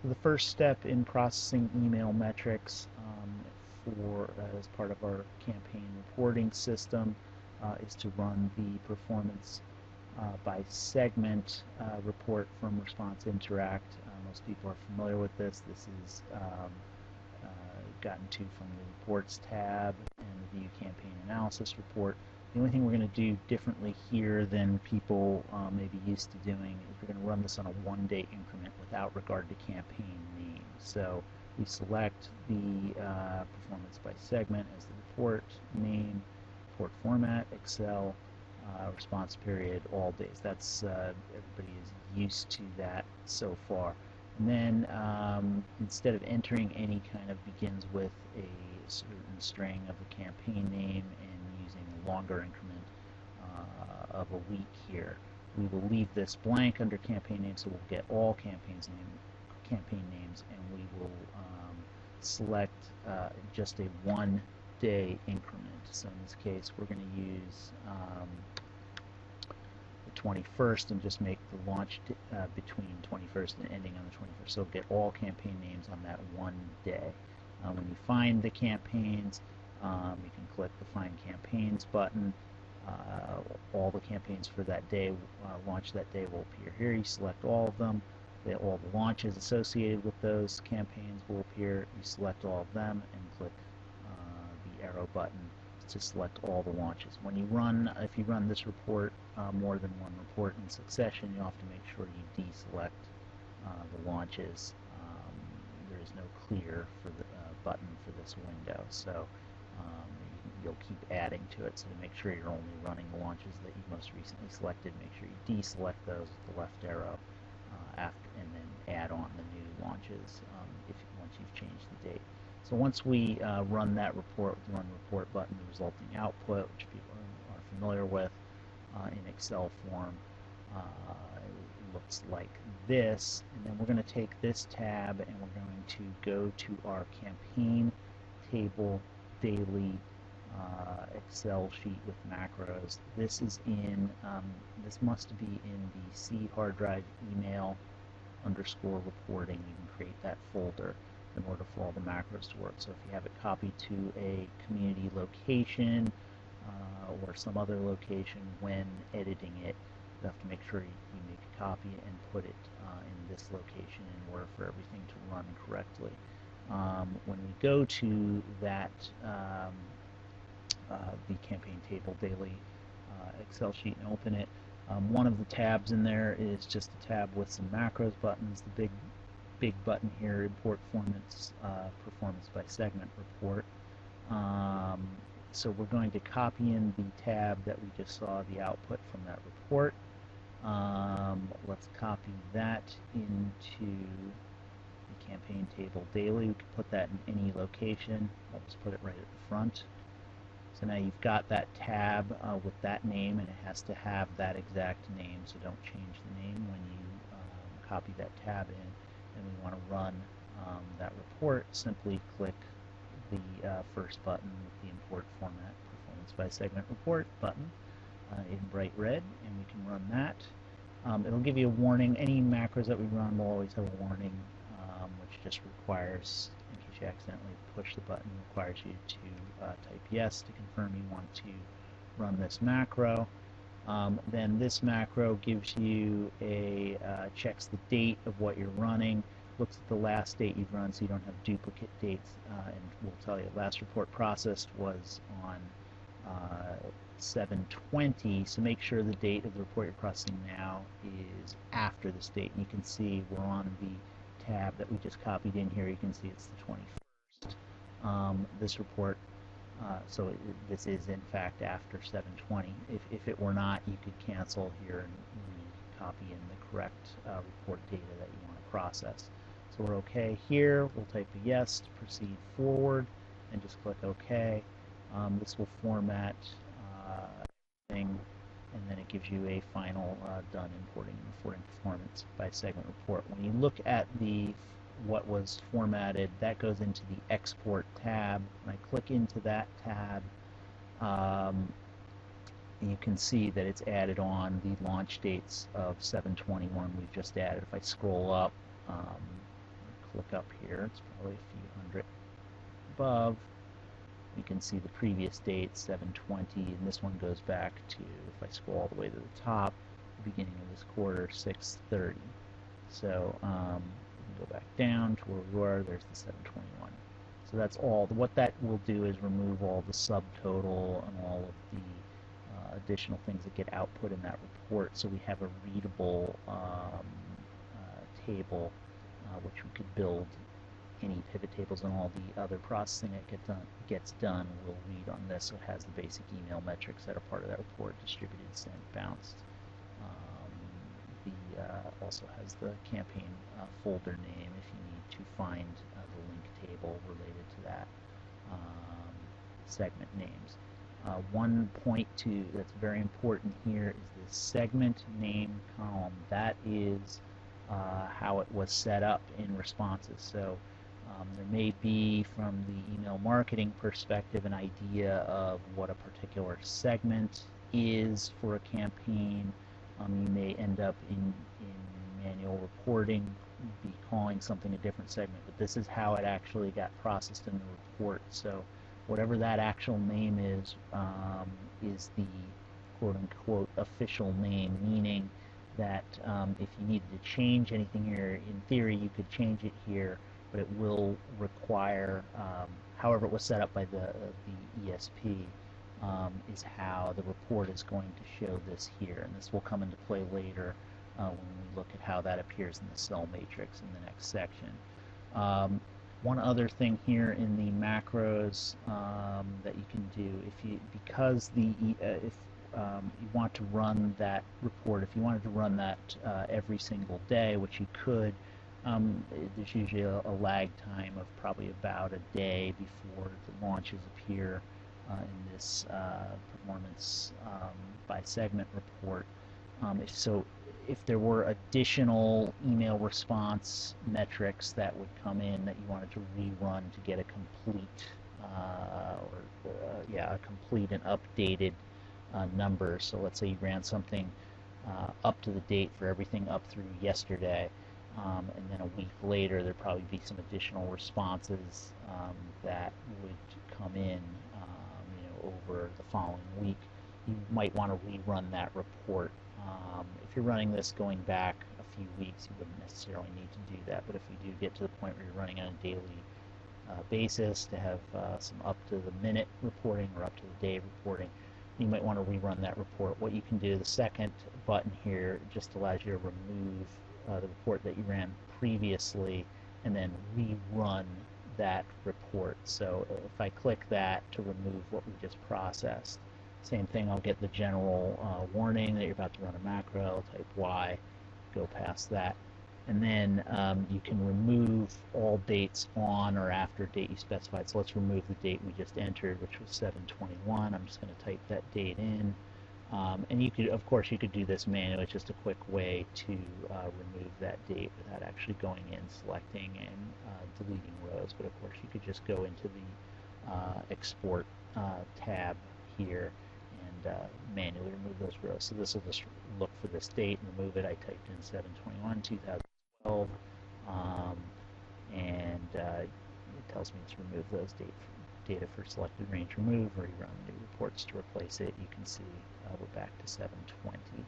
So the first step in processing email metrics as part of our campaign reporting system is to run the performance by segment report from Response Interact. Most people are familiar with this. This is gotten to from the Reports tab and the View Campaign Analysis report. The only thing we're going to do differently here than people may be used to doing is we're going to run this on a one-day increment without regard to campaign names. So we select the performance by segment as the report name, report format, Excel, response period, all days. That's everybody is used to that so far. And then instead of entering any kind of begins with a certain string of a campaign name and using a longer increment of a week here, we will leave this blank under campaign names, so we'll get all campaign names, and we will select just a one-day increment. So in this case, we're going to use the 21st and just make the launch between 21st and ending on the 21st. So get all campaign names on that one day. When you find the campaigns, you can click the Find Campaigns button. All the campaigns for that day, launch that day, will appear here. You select all of them. All the launches associated with those campaigns will appear. You select all of them and click the arrow button to select all the launches. When you run, if you run this report, more than one report in succession, you have to make sure you deselect the launches. There is no clear for the button for this window, so you'll keep adding to it. So to make sure you're only running the launches that you most recently selected, make sure you deselect those with the left arrow and then add on the new launches once you've changed the date. So once we run that report with the Run Report button, the resulting output, which people are familiar with in Excel form, it looks like this. And then we're going to take this tab and we're going to go to our campaign table daily Excel sheet with macros. This is in, this must be in the C hard drive email _reporting. You can create that folder in order for all the macros to work. So if you have it copied to a community location or some other location, when editing it, you have to make sure you make a copy and put it in this location in order for everything to run correctly. When we go to that the campaign table daily Excel sheet and open it, one of the tabs in there is just a tab with some macros buttons. The big button here, import performance by segment report. So we're going to copy in the tab that we just saw the output from that report. Let's copy that into the campaign table daily. We can put that in any location. I'll just put it right at the front. So now you've got that tab with that name, and it has to have that exact name, so don't change the name when you copy that tab in. And we want to run that report. Simply click the first button with the import format performance by segment report button in bright red, and we can run that. It'll give you a warning. Any macros that we run will always have a warning, which just requires, in case you accidentally push the button, requires you to type yes to confirm you want to run this macro. Then this macro gives you checks the date of what you're running, looks at the last date you've run so you don't have duplicate dates, and we'll tell you last report processed was on 7/20, so make sure the date of the report you're processing now is after this date. And you can see we're on the tab that we just copied in here. You can see it's the 21st. This report, this is in fact after 7/20. If it were not, you could cancel here and copy in the correct report data that you want to process. So we're okay here. We'll type a yes to proceed forward and just click OK. This will format everything, and then it gives you a final done importing and reporting performance by segment report. When you look at what was formatted, that goes into the export tab. When I click into that tab, you can see that it's added on the launch dates of 7/21 we've just added. If I scroll up, look up here, it's probably a few hundred above. We can see the previous date, 7/20, and this one goes back to, if I scroll all the way to the top, the beginning of this quarter, 6/30. So we can go back down to where we were. There's the 7/21. So that's all. What that will do is remove all the subtotal and all of the additional things that get output in that report, so we have a readable table, which we could build any pivot tables and all the other processing that gets done will read on this. So it has the basic email metrics that are part of that report: distributed, sent, bounced. Also has the campaign folder name if you need to find the link table related to that, segment names. One point that's very important here is the segment name column. That is how it was set up in responses. So there may be, from the email marketing perspective, an idea of what a particular segment is for a campaign. You may end up in manual reporting be calling something a different segment, but this is how it actually got processed in the report. So whatever that actual name is the quote-unquote official name, meaning that if you needed to change anything here, in theory you could change it here, but it will require, however it was set up by the ESP, is how the report is going to show this here, and this will come into play later when we look at how that appears in the cell matrix in the next section. One other thing here in the macros that you can do, because if you want to run that report, if you wanted to run that every single day, which you could, there's usually a lag time of probably about a day before the launches appear in this performance by segment report. If there were additional email response metrics that would come in that you wanted to rerun to get a complete, a complete and updated number. So let's say you ran something up to the date for everything up through yesterday, and then a week later there'd probably be some additional responses that would come in, over the following week. You might want to rerun that report. If you're running this going back a few weeks, you wouldn't necessarily need to do that, but if you do get to the point where you're running on a daily basis to have some up-to-the-minute reporting or up-to-the-day reporting, you might want to rerun that report. What you can do, the second button here just allows you to remove the report that you ran previously and then rerun that report. So if I click that to remove what we just processed, same thing, I'll get the general warning that you're about to run a macro, type Y, go past that. And then you can remove all dates on or after date you specified. So let's remove the date we just entered, which was 7/21. I'm just going to type that date in. And you could, of course, you could do this manually. It's just a quick way to remove that date without actually going in, selecting, and deleting rows. But of course, you could just go into the export tab here and manually remove those rows. So this will just look for this date and remove it. I typed in 7/21/2012, and it tells me to remove those data for selected range remove, or you run new reports to replace it. You can see we're back to 7/20.